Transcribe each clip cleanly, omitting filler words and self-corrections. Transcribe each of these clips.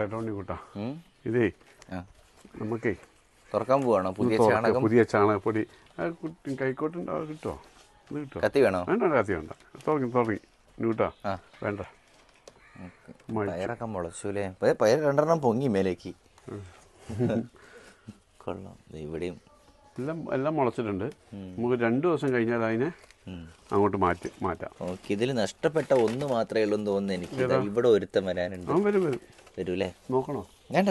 കൂട്ടാ ഇതേ നമുക്കേ തുറക്കാൻ പോവാണോ? പുതിയ ചാണകപ്പൊടി കൈക്കോട്ടുണ്ടാവും. കിട്ടുമോ? ഇത് കിട്ടുമോ? കത്തി വേണോ? വേണ്ട, കത്തി വേണ്ട. തുടങ്ങി കൂട്ടാ. വേണ്ട. പയറൊക്കെ മുളച്ചൂലേ? പയർ 2 പൊങ്ങി മേലേക്ക്. കൊള്ളാം. ഇവിടെയും എല്ലാം മുളച്ചിട്ടുണ്ട്. നമുക്ക് 2 ദിവസം കഴിഞ്ഞാൽ അതിനെ അങ്ങോട്ട് മാറ്റാം. ഓക്കെ. ഇതിൽ നഷ്ടപ്പെട്ട ഒന്ന് മാത്രമേ ഉള്ളൂ എന്ന് തോന്നുന്നു എനിക്ക്. ഇവിടെ ഒരുത്തം വരാനുണ്ട്. വരൂല്ലേ? നോക്കണോ? വേണ്ട.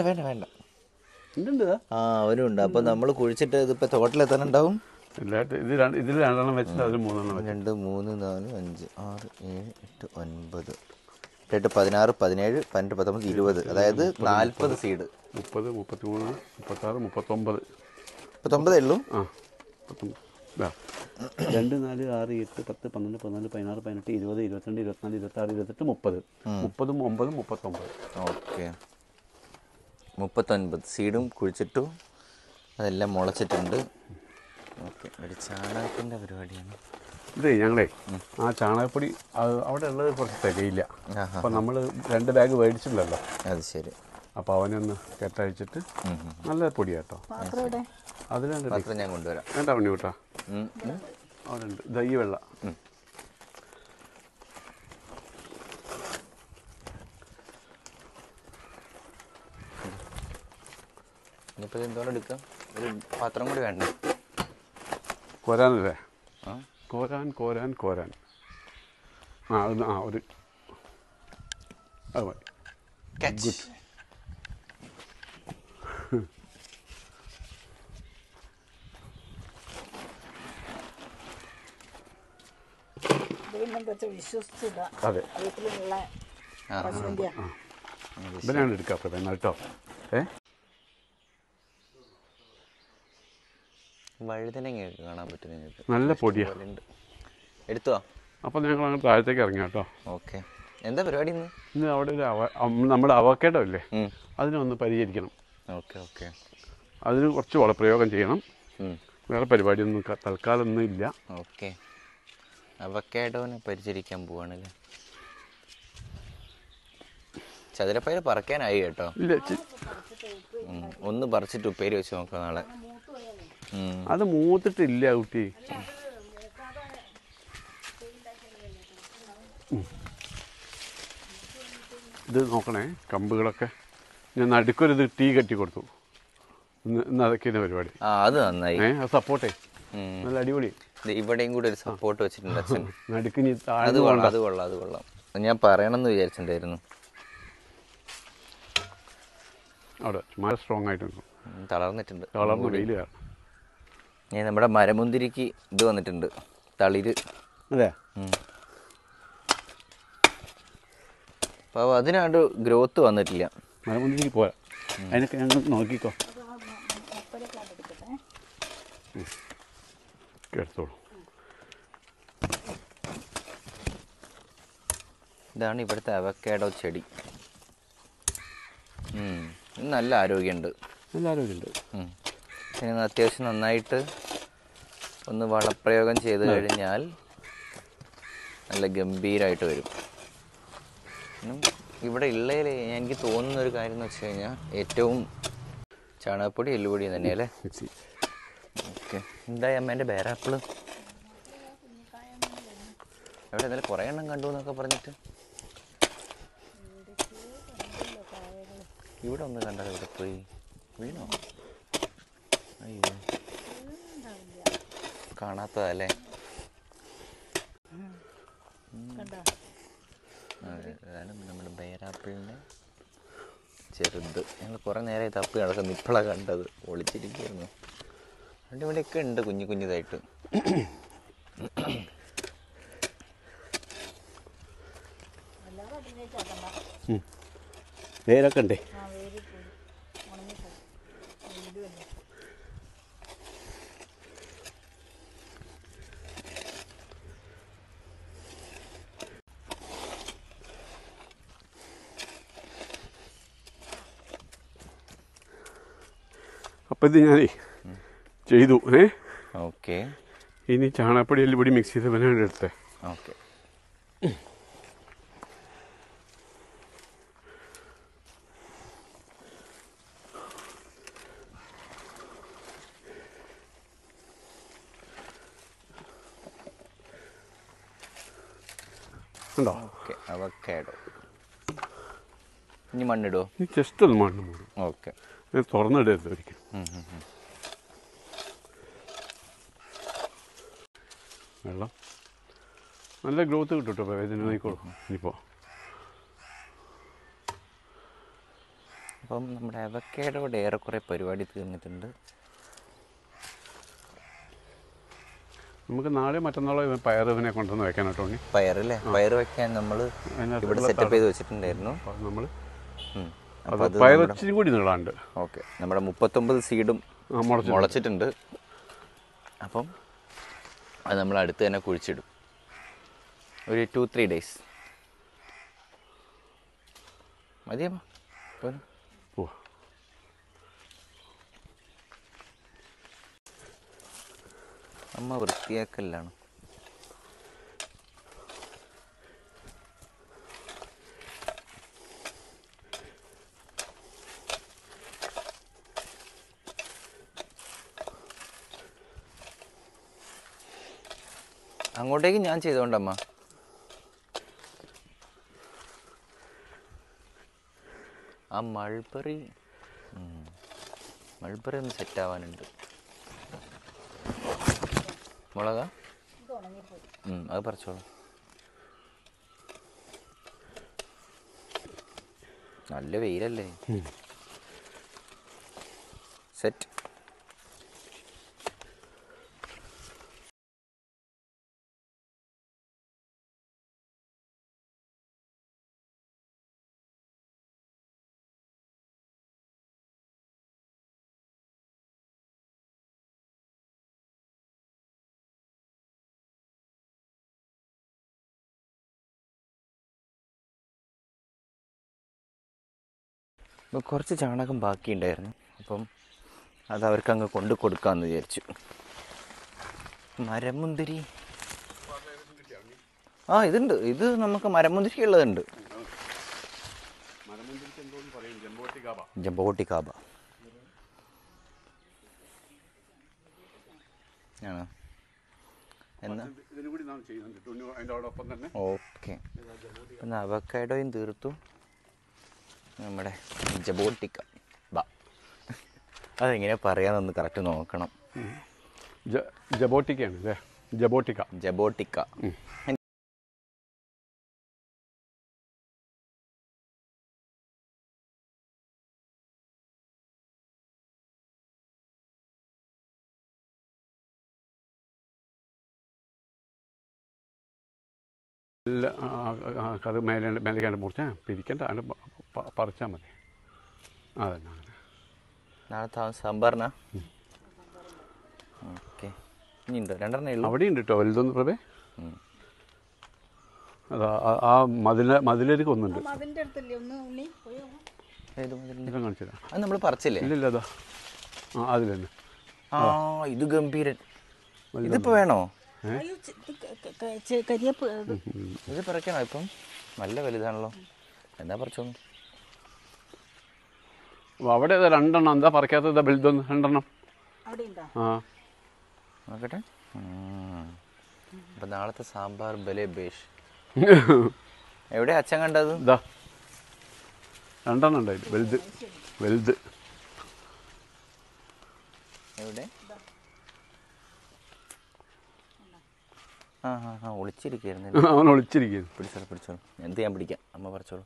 അവനും ഉണ്ട്. അപ്പൊ നമ്മൾ കുഴിച്ചിട്ട് ഇതിപ്പോ തോട്ടിലെത്താനുണ്ടാവും. ഇതിൽ 2 വെച്ചിട്ട് അതിൽ 3 2, 3, 4, 5, 6, 7, 8, 9, 8, 16, 17, 18, 19, 20. അതായത് 40 സീഡ്. 30, 33, 36, 39. 39 ഉള്ളൂ. 2, 4, 6, 8, 10, 12, 14, 16, 18, 20, 22, 24, 26, 28, 30. 30, 9, 39. ഓക്കെ. 39 സീഡും കുഴിച്ചിട്ടു. അതെല്ലാം മുളച്ചിട്ടുണ്ട്. ഓക്കെ. ഒരു ചാണകത്തിൻ്റെ പരിപാടിയാണ് ഇതേ. ഞങ്ങളെ ആ ചാണകപ്പൊടി അവിടെ ഉള്ളത് കുറച്ച് തികയില്ല. അപ്പം നമ്മൾ 2 ബാഗ് മേടിച്ചിട്ടുണ്ടല്ലോ. അത് ശരി. അപ്പോൾ അവനൊന്ന് കെട്ടഴിച്ചിട്ട് നല്ല പൊടിയാട്ടോ. അതിലുണ്ട്. പാത്രം ഞാൻ കൊണ്ടുവരാം. വേണ്ട പണി കൂട്ടാ. അവിടെ ഉണ്ട്. ദൈ വെള്ള. ഇനിയിപ്പോൾ എന്തോരം എടുക്കാം? ഒരു പാത്രം കൂടി വേണ്ടേ? കോരാനല്ലേ? കോരാൻ. ഒരു അത് മതി. ഗുഡ്. അതെ. ഇവനാണ് എടുക്കാത്ത കേട്ടോ. വഴുതനങ്ങ കാണാൻ പറ്റും. നല്ല പൊടിയാണ്. എടുത്തോ? അപ്പം ഞങ്ങൾ അങ്ങ് താഴത്തേക്ക് ഇറങ്ങി കേട്ടോ. ഓക്കെ. എന്താ പരിപാടി ഇന്ന് അവിടെ ഒരു നമ്മുടെ അവക്കേടോ ഇല്ലേ, അതിനൊന്ന് പരിചരിക്കണം. ഓക്കെ. അതിന് കുറച്ച് വളപ്രയോഗം ചെയ്യണം. വേറെ പരിപാടിയൊന്നും തൽക്കാലം ഒന്നും ഇല്ല. ഓക്കെ. അവക്കേഡോനെ പരിചരിക്കാൻ പോവാണല്ലേ? ചതുരപ്പയർ പറിക്കാനായി കേട്ടോ. ഇല്ല, ഒന്ന് പറിച്ചിട്ട് ഉപ്പേരി വെച്ച് നോക്കാം നാളെ. അത് മൂത്തിട്ടില്ല കുട്ടി. ഇത് നോക്കണേ, കമ്പുകളൊക്കെ ഞാൻ നടുക്കൊരു തീ കെട്ടി കൊടുത്തു. ഇന്ന് അതൊക്കെ പരിപാടി. അത് നന്നായി. സപ്പോർട്ടേ നല്ല അടിപൊളി. ഇവിടെയും കൂടി ഒരു സപ്പോർട്ട് വെച്ചിട്ടുണ്ട് അച്ഛൻ. നടുക്ക് അത് കൊള്ളാം. ഞാൻ പറയണമെന്ന് വിചാരിച്ചിട്ടുണ്ടായിരുന്നു. അവിടെ മഴ സ്ട്രോങ് ആയിട്ടുണ്ട്. തളർന്നിട്ടുണ്ട്. വെയിൽ കാരണം. നമ്മുടെ മരമുന്തിരിക്ക് ഇത് വന്നിട്ടുണ്ട്, തളിര്. അതെ. അപ്പോൾ അതിനാണ്ട് ഗ്രോത്ത് വന്നിട്ടില്ല. മരമുന്തിരിക്ക് പോരാ. അതിനൊക്കെ ഞങ്ങൾ നോക്കിക്കോ. എടുത്തോളൂ. ഇതാണ് ഇവിടുത്തെ അവക്കാഡോ ചെടി. നല്ല ആരോഗ്യമുണ്ട്. പിന്നെ അത്യാവശ്യം നന്നായിട്ട് ഒന്ന് വളപ്രയോഗം ചെയ്ത് കഴിഞ്ഞാൽ നല്ല ഗംഭീരമായിട്ട് വരും. ഇവിടെ ഉള്ളതിൽ എനിക്ക് തോന്നുന്ന ഒരു കാര്യം എന്ന് വെച്ച് കഴിഞ്ഞാൽ ഏറ്റവും ചാണകപ്പൊടി എല്ലുപൊടി തന്നെയല്ലേ? ഓക്കെ. എന്തായി അമ്മേൻ്റെ ബേരാപ്പിള്? എവിടെ എന്നാലും കുറേ എണ്ണം കണ്ടു എന്നൊക്കെ പറഞ്ഞിട്ട് ഇവിടെ ഒന്ന് കണ്ടത്. ഇവിടെ പോയി വീണോ? അയ്യോ, കാണാത്തതല്ലേ? അതാണ് നമ്മുടെ ബേരാപ്പിളിൻ്റെ ചെറുത്. ഞങ്ങൾ കുറേ നേരമായി തപ്പി നടക്കുന്നു. ഇപ്പോഴാണ് കണ്ടത്. ഒളിച്ചിരിക്കുകയായിരുന്നു. രണ്ട് ഇവിടെയൊക്കെ ഉണ്ട് കുഞ്ഞിതായിട്ട്. വേരൊക്കെ ഉണ്ടേ. അപ്പം ഇത് ഞാനേ ചെയ്തു. ഓക്കെ. ഇനി ചാണകപ്പൊടി എല്ലുപൊടി മിക്സ് ചെയ്ത് വേണം എടുത്തേ. ഓക്കെ. ഉണ്ടോ? Okay, avocado. ഇനി മണ്ണിടുമോ? ജസ്റ്റ് ഒന്ന് മണ്ണ് മൂടും. ഓക്കെ, തുറന്നിടരുത് ഒരിക്കലും. വെള്ളം നല്ല ഗ്രോത്ത് കിട്ടും കേട്ടോ. ഇതിന് നോക്കിക്കോളൂ. ഇനിയിപ്പോൾ അപ്പം നമ്മുടെ അവക്കാഡോയുടെ ഏറെക്കുറെ പരിപാടി തീർന്നിട്ടുണ്ട്. നമുക്ക് നാളെ മറ്റന്നാളോ പയർ ഇതിനെ കൊണ്ടുവന്ന് വെക്കാൻ കേട്ടോ. പയറല്ലേ, പയർ വെക്കാൻ നമ്മൾ ഇവിടെ സെറ്റപ്പ് ചെയ്ത് വെച്ചിട്ടുണ്ടായിരുന്നു. നമ്മൾ അപ്പോൾ അത് പയർ ഇച്ചിരി കൂടി നീളാണ്ട്. ഓക്കെ, നമ്മുടെ 39 സീഡും മുളച്ചിട്ടുണ്ട്. അപ്പം അത് നമ്മൾ അടുത്ത് തന്നെ കുഴിച്ചിടും. ഒരു 2-3 ഡേയ്സ് മതിയമ്മ. ഓ, അമ്മ വൃത്തിയാക്കലാണ്. അങ്ങോട്ടേക്ക് ഞാൻ ചെയ്തോണ്ടമ്മ. ആ മൾബറി ഒന്ന് സെറ്റാവാനുണ്ട്. മുളക അത് പറിച്ചോളൂ. നല്ല വെയിലല്ലേ. സെറ്റ്. അപ്പോൾ കുറച്ച് ചാണകം ബാക്കിയുണ്ടായിരുന്നു. അപ്പം അത് അവർക്ക് അങ്ങ് കൊണ്ട് കൊടുക്കാമെന്ന് വിചാരിച്ചു. മരമുന്തിരി ഇതുണ്ട്. ഇത് നമുക്ക് മരമുന്തിരി ഉള്ളതുണ്ട്. ജംബോട്ടി കാബ ആണോ? എന്നാ ഓക്കെ. എന്നാൽ അവക്കാഡോയും തീർത്തു. നമ്മുടെ ജബോട്ടിക്ക അതെങ്ങനെയാ പറയാന്നൊന്ന് കറക്റ്റ് നോക്കണം. ജബോട്ടിക്കയാണ് അല്ലേ? ജബോട്ടിക്ക. അത് മേലേക്കാണ്ട് മുറിച്ചാൽ പിരിക്കണ്ട, അത് പറിച്ചാൽ മതി. അതന്നെ അങ്ങനെ. നാളെ സാമ്പാറിനാ? ഓക്കെ. ഇനി ഉണ്ടോ? 2 ഉള്ളൂ. അവിടെ ഉണ്ട് കേട്ടോ വലുതൊന്ന് പ്രഭേ. അതാ ആ മതിലേക്ക് ഒന്നുണ്ട്. കാണിച്ചു തരാം. അത് നമ്മൾ പറിച്ചില്ലേ? ഇല്ലില്ല, അതാ അതിൽ തന്നെ. ഇത് ഗംഭീരൻ. ഇതിപ്പോൾ വേണോ? ഇത് പറിക്കണോ? ഇപ്പം നല്ല വലുതാണല്ലോ. എന്താ പറിച്ചോന്നു? അവിടെ 2 എന്താ പറിക്കാത്തത്? വലുതൊന്ന് 2 നോക്കട്ടെ. അപ്പം നാളത്തെ സാമ്പാർ ബലേ ബേഷ്. എവിടെ അച്ഛൻ കണ്ടത്? ഇതാ 2 ഉണ്ടായില്ല, വലുത്. എവിടെ? ഒളിച്ചിരിക്കുന്നു. അവൻ ഒളിച്ചിരിക്കുന്നു. പിടിച്ചോളൂ. എന്ത് ഞാൻ പിടിക്കാം. അമ്മ പറിച്ചോളൂ.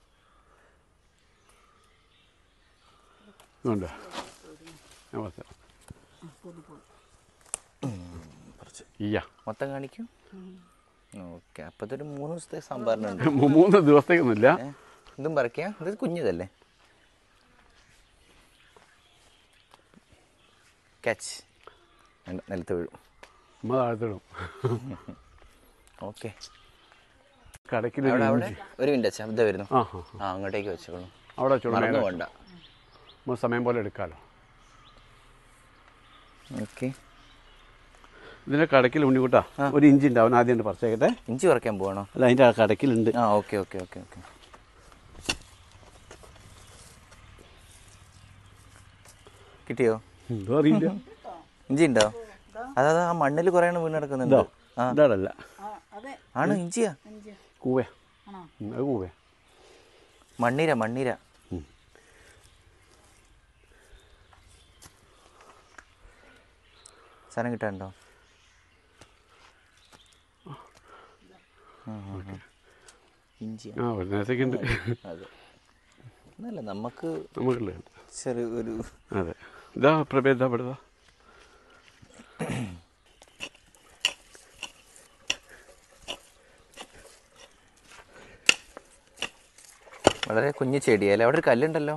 മൊത്തം കാണിക്കും. ഓക്കെ. അപ്പം ഇതൊരു 3 ദിവസത്തെ സാമ്പാറിനുണ്ട്. 3 ദിവസത്തേക്കൊന്നുമില്ല. ഇതും പറിക്കാം. ഇത് കുഞ്ഞതല്ലേ? ക്യാച്ച്. നിലത്ത് വീഴും. താഴ്ത്തിടും. ഓക്കെ. കടക്കിൽ അവിടെ ഒരു മിനിറ്റ് അച്ഛാ, ഇതാ വരുന്നു. അങ്ങോട്ടേക്ക് വെച്ചോളൂ. അവിടെ വെച്ചോളൂ. വേണ്ട, സമയം പോലെ എടുക്കാമല്ലോ. ഓക്കെ. ഇതിൻ്റെ കടക്കിൽ ഉണ്ണിക്കുട്ടാ ഒരു ഇഞ്ചി ഉണ്ട്. അവൻ ആദ്യം പറിച്ചേക്കട്ടെ. ഇഞ്ചി പറിക്കാൻ പോകണോ? അല്ല, അതിൻ്റെ കടക്കിലുണ്ട്. ഓക്കെ. കിട്ടിയോ? എന്തോ അറിയില്ല. ഇഞ്ചി ഉണ്ടോ? അതാ ആ മണ്ണിൽ കുറേ വീണ് കിടക്കുന്നുണ്ടോ? ഇതാടല്ല, ആണ് ഇഞ്ചിയാ? കൂവ. അത് പോവേ. മണ്ണിര മണ്ണിര. സാധനം കിട്ടാനുണ്ടോ? ഇഞ്ചി. നേരത്തേക്കുണ്ട്. അതെ, എന്നല്ല നമുക്ക് നമുക്കുള്ള ചെറിയ ഒരു. അതെ, ഇതാ പ്രഭേദ പെടുതാ. വളരെ കുഞ്ഞു ചെടിയല്ലേ? അവിടെ ഒരു കല്ലുണ്ടല്ലോ.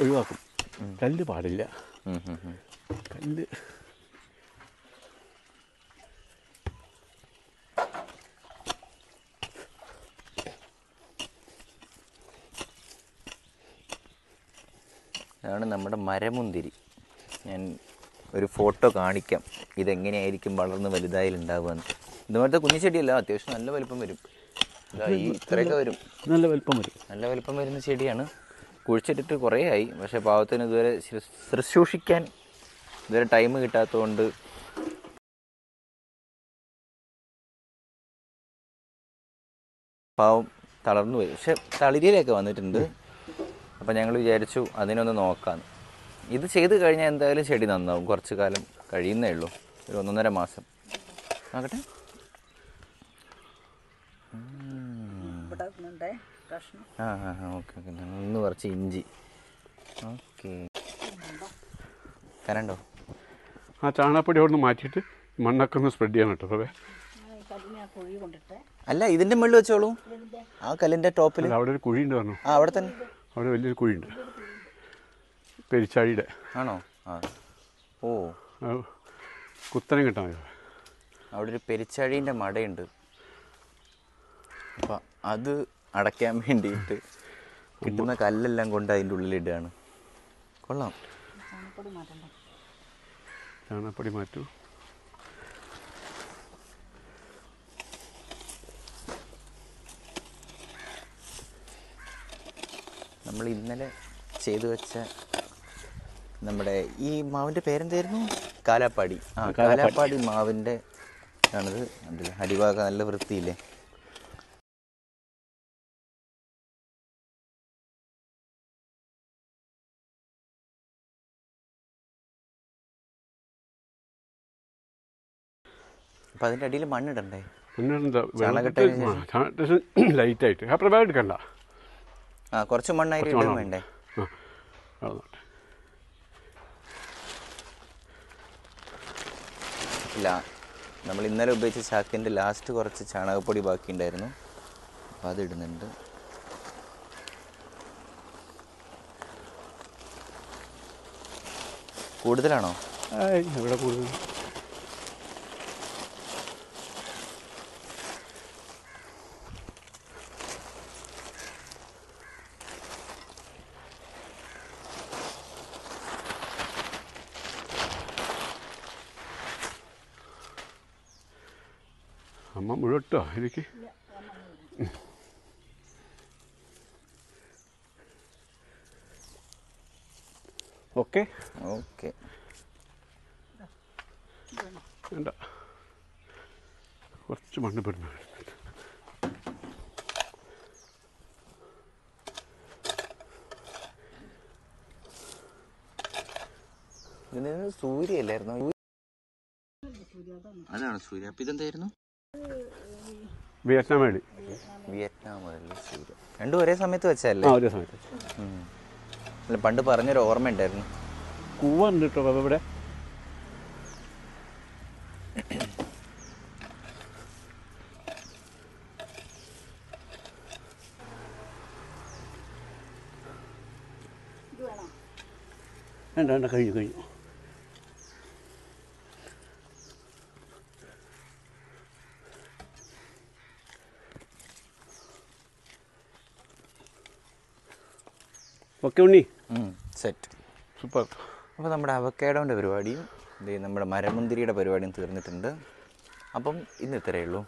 ഒഴിവാക്കും. കല്ല് പാടില്ല. കല്ല് അതാണ് നമ്മുടെ മരമുന്തിരി. ഞാൻ ഒരു ഫോട്ടോ കാണിക്കാം, ഇതെങ്ങനെയായിരിക്കും വളർന്ന് വലുതായാലുണ്ടാവുകയെന്ന്. ഇതുപോലത്തെ കുഞ്ഞു ചെടിയല്ല, അത്യാവശ്യം നല്ല വലിപ്പം വരും. ഈ ഇത്രയൊക്കെ വരും, നല്ല വലിപ്പം വരും. നല്ല വലിപ്പം വരുന്ന ചെടിയാണ്. കുഴിച്ചിട്ടിട്ട് കുറേ ആയി, പക്ഷേ പാവത്തിന് ഇതുവരെ ശുശ്രൂഷിക്കാൻ ഇതുവരെ ടൈം കിട്ടാത്തതുകൊണ്ട് പാവം തളർന്നു പോയി. പക്ഷെ തളിരിലൊക്കെ വന്നിട്ടുണ്ട്. അപ്പം ഞങ്ങൾ വിചാരിച്ചു അതിനൊന്ന് നോക്കാമെന്ന്. ഇത് ചെയ്ത് കഴിഞ്ഞാൽ എന്തായാലും ചെടി നന്നാവും. കുറച്ച് കാലം കഴിയുന്നേ ഉള്ളൂ, ഒരു 1.5 മാസം. നോക്കട്ടെ. ആ ആ ഓക്കെ ഓക്കെ. ഞങ്ങൾ ഇന്ന് കുറച്ച് ഇഞ്ചി. ഓക്കെ, തരണ്ടോ? ആ ചാണകപ്പൊടി അവിടെ നിന്ന് മാറ്റിയിട്ട് മണ്ണൊക്കെ ഒന്ന് സ്പ്രെഡ് ചെയ്യണം കേട്ടോ പ്രഭേ. അല്ല, ഇതിൻ്റെ മുകളിൽ വെച്ചോളൂ, ആ കല്ലിൻ്റെ ടോപ്പിൽ. അവിടെ ഒരു കുഴിയുണ്ട് പറഞ്ഞു. ആ അവിടെ തന്നെ, അവിടെ വലിയൊരു കുഴിയുണ്ട്, പെരിച്ചാഴിയുടെ. ആണോ? ആ ഓ, കുത്തനെ കിട്ടാൻ. അവിടെ ഒരു പെരിച്ചാഴീൻ്റെ മടയുണ്ട്. അപ്പം അത് അടയ്ക്കാൻ വേണ്ടിയിട്ട് കിട്ടുന്ന കല്ലെല്ലാം കൊണ്ട് അതിൻ്റെ ഉള്ളിലിടുകയാണ്. കൊള്ളാം. ചാണകപ്പൊടി മാറ്റൂ. നമ്മൾ ഇന്നലെ ചെയ്തു വെച്ച നമ്മുടെ ഈ മാവിൻ്റെ പേരെന്തായിരുന്നു? കാലാപ്പാടി. ആ, കാലാപ്പാടി മാവിൻ്റെ ആണിത്. അതിൽ അടിഭാഗം നല്ല വൃത്തിയില്ലേ? അപ്പം അതിൻ്റെ അടിയിൽ മണ്ണിടണ്ടേ? ലൈറ്റായിട്ട്. ആ പ്രഭ എടുക്കണ്ട. ആ, കുറച്ച് മണ്ണായിട്ട് ഇടാൻ വേണ്ടേ? ഇല്ല, നമ്മൾ ഇന്നലെ ഉപയോഗിച്ച ചാക്കിൻ്റെ ലാസ്റ്റ് കുറച്ച് ചാണകപ്പൊടി ബാക്കിയുണ്ടായിരുന്നു, അപ്പോൾ അതിടുന്നുണ്ട്. കൂടുതലാണോ? ഇവിടെ കൂടുതൽ. അമ്മ മുഴുവട്ടോ എനിക്ക്. ഓക്കെ ഓക്കെ, വേണ്ട, കുറച്ച് മണ്ണ് പെടുന്നു. ഇതിന് സൂര്യല്ലായിരുന്നു? അതാണ് സൂര്യ. അപ്പം ഇതെന്തായിരുന്നു? വിയറ്റ്നാം വേണ്ടി. വിയറ്റ്നാം മുതൽ സൂര്യ രണ്ടും ഒരേ സമയത്ത് വെച്ചല്ലേ? ഒരേ സമയത്ത്. അല്ല, പണ്ട് പറഞ്ഞൊരു ഓർമ്മ ഉണ്ടായിരുന്നു. കൂവ ഉണ്ട് കേട്ടോ ഇവിടെ. വേണ്ട വേണ്ട, കഴിഞ്ഞു കഴിഞ്ഞു. ഓക്കെ ഉണ്ണി, സെറ്റ്, സൂപ്പർ. അപ്പോൾ നമ്മുടെ അവക്കാഡോൻ്റെ പരിപാടിയും നമ്മുടെ മരമുന്തിരിയുടെ പരിപാടിയും തീർന്നിട്ടുണ്ട്. അപ്പം ഇന്ന് ഇത്രയേ ഉള്ളൂ.